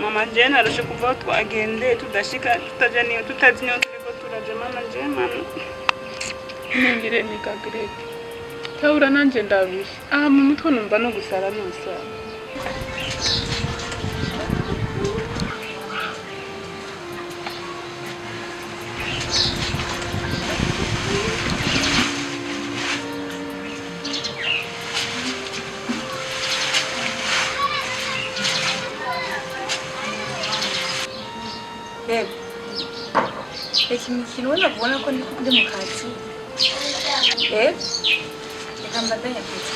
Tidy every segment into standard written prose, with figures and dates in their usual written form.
Mama Jane arusha kuva twagende tudashika tutaje niyo tutazi niyo turiko turaje mama Jane mama ningire nikagire taura nanje ndabishi mu mutwe numva no gusara nusa Mikino wena kuona ko ndi mukatsi ndikambadanya kuti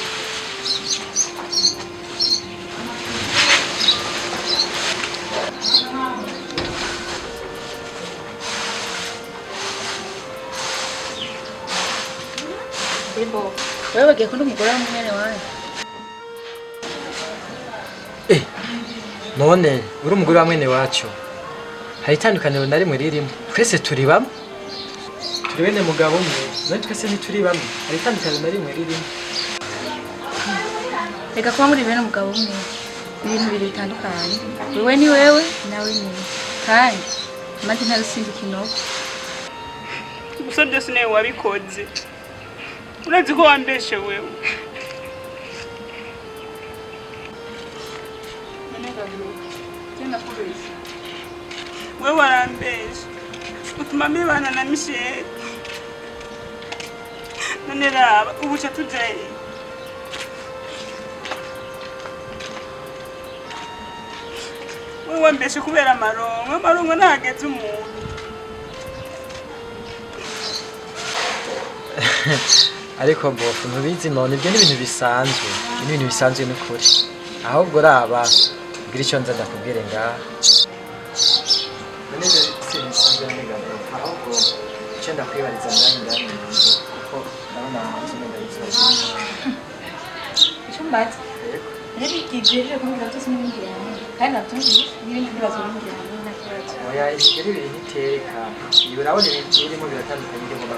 Bebo wewe gekunda umugore w'umwene wawe none uri umugore wa mwene wacu hari itandukaniro na rimwe ririmo twese turi bamwe turi bene mugabo umwe none twese ntituri bamwe hari itandukaniro na rimwe ririmo reka kuba muri bene mugabo umwe ibintu biri bitandukanye wewe ni wewe nawe ni kandi maze ntarusindi kinoko gusa byose nawe wabikoze urazi ko wambeshe wewe wewe warambeshe utuma mbibana na Michelle none raba ubu cha tujaye wewe wambeshe kubera amarongo ntageze umuntu ariko bofu ntubizi none ibyo ni ibintu bisanzwe ibintu bisanzwe n'ukuri ahubwo raba ngira icyo nza ndakubwire ngaha none sinzi n'ingabo ahubwo icyo ndakwibariza ndani kuko ndabona kimwe ndayisoza icyo mbaza rero igihe kumbwira byose n'ibindi yanjye kandi natumvise n'ibindi bibazo bindi yanjye nakibazo oya ibigeri biri niteka ibi urabona ibintu birimo biratandukanye n'ibyo ngomba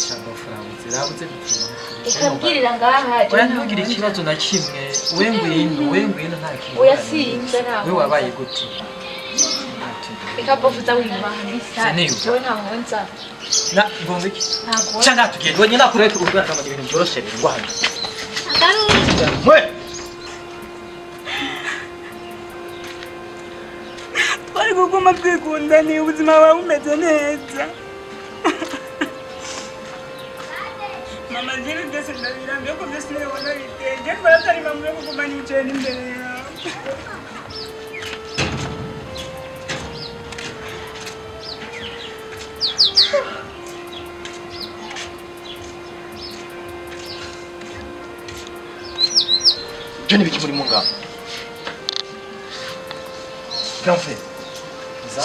cyangwa furabuze rabuze ikabwirira ngaha oya ntugire ikibazo na kimwe we ngwino nta kintu oya sinza nawe we wabaye gute ikapofuza wimahambisa wowe nta nkonza na ngombe iki cyangwa tugende wenye nakureka ubwira kama ibintu byoroshye ngo hano we twari kuguma twikundaniye ubuzima bwawe bumeze neza mama Jane byose ndabirambiye ko byose niwe wanabitenge kubera atari mama yo kuguma nicaye n'imbere yawe Johnny biki muri munga Kamfe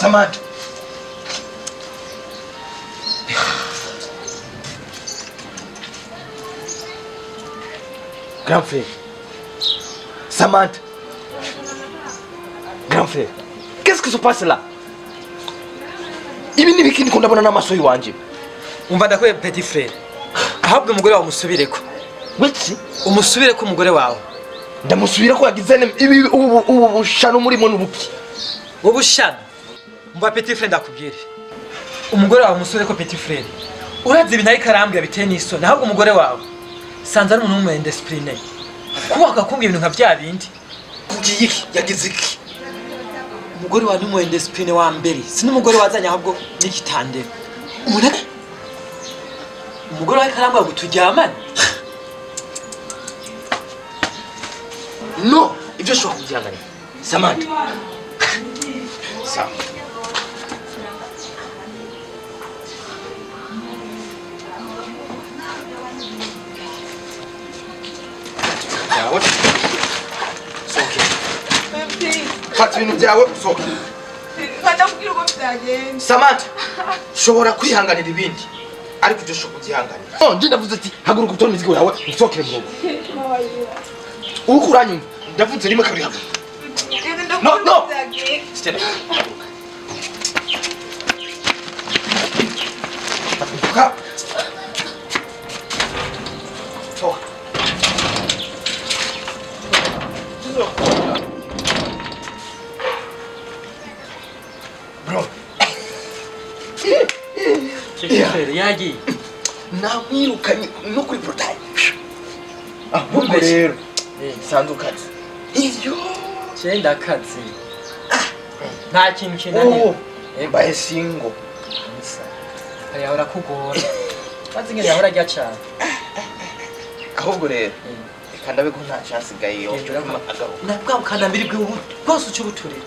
Samantha Grand frère Samantha Grand frère qu'est-ce qui se passe là Ibi ni biki ndiko ndabona n'amaso yiwanje umva ndakwe petit frère ahabwe umugore wawe musubireko wiki umusubireko umugore wawe ndamusubira ko yagize ibi ubu bushano murimo n'ubuki ubushano umva petit frère ndakubwire umugore wawe umusubireko petit frère urazi ibintu ariko arambwira biteye n'isoni ahabwe umugore wawe sanze ari umuntu w'umwendisipurine kubaka kumbwira ibintu nka bya bindi ugiye iki yagize iki umugore wa n'umwendisipurine wa mbere si n'umugore wazanye ahubwo n'igitandero umugore wa karambwa ngo turyamane no ibyo ushobora kubyihanganira Samantha sawa yawe soke fata ibintu byawe soke Samantha shobora kwihanganira ibindi ariko ibyo ushobora kubyihanganira nje ndavuze ati haguruka utonde imizigo yawe usokere mu rugo uko uranyumva ndavuze rimwe kabiri haguruka no stand up haguruka soka bro yagiye namwirukanye no kuri portail ahubwo rero sanze ukazi iyo cyenda kazi nta kintu kinaniye mbaye singo hari ahora kugora maze ngene yahora ajya cyane ahubwo rero reka ndabe ko nta chance gayo agaruka nabwa ukanambiri bw'ubu rwose ucyubuturi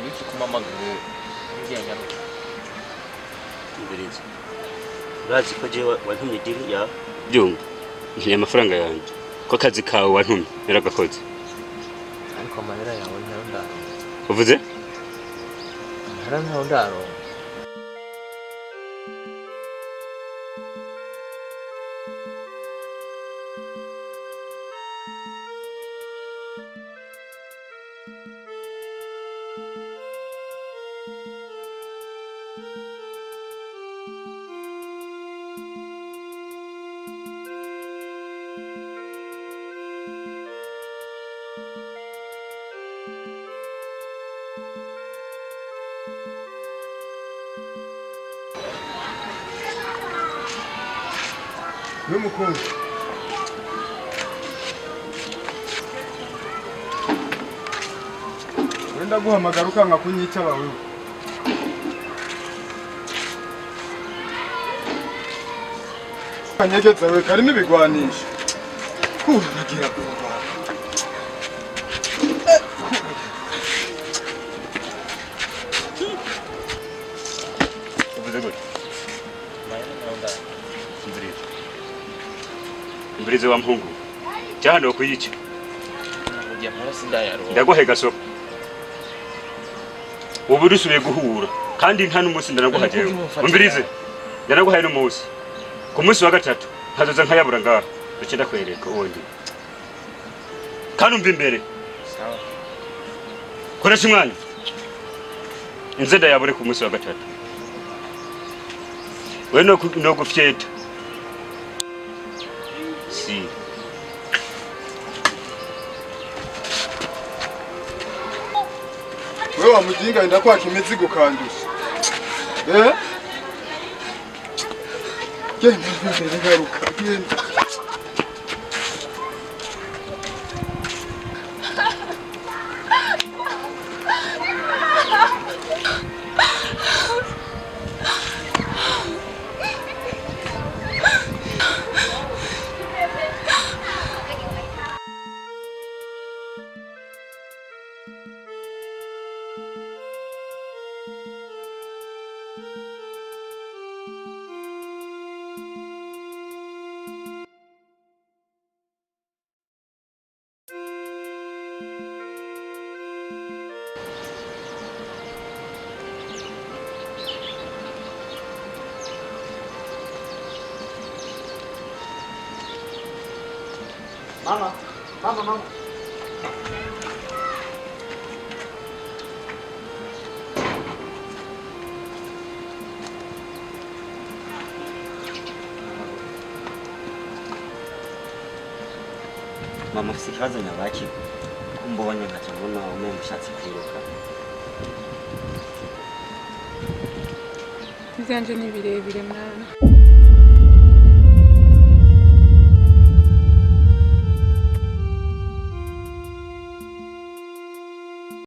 iki kumamagaye ngiye nyaruka Mbirizi urazi ko je wantumye diri ya byumva ntiye amafaranga yanjye ko akazi kawe wantumye yaragakoze ariko amahera yawe ntayo ndaro uvuze amahera ntayo ndaro N'umukunzi wenda guhamagara ukanga kunyitaba wewe kanyegetse we kari n'ibigwanisha uragira kuva uvuze gute Mbirizi wa mpungu cyahano kuyica ngiye mpora sindayaro ndaguhe gaso ubu dusubiye guhura kandi nta n'umunsi ndanaguhajewe Mbirizi ndanaguhaye n'umunsi ku munsi wa gatatu nkazoza nkayabura ngaho duce ndakwereka ubundi kandi umva imbere sawa koresha umwanya inze ndayabure ku munsi wa gatatu we no gufyeta si wewe wamujinga ndakwaka imizigo kandusha genda imbere ngaruka genda Mama. Mama. Mama afite ikibazo nyabaki kumbonye nkaca mbona umwe mushatse kwiruka. Ivyanje ni birebire mwana.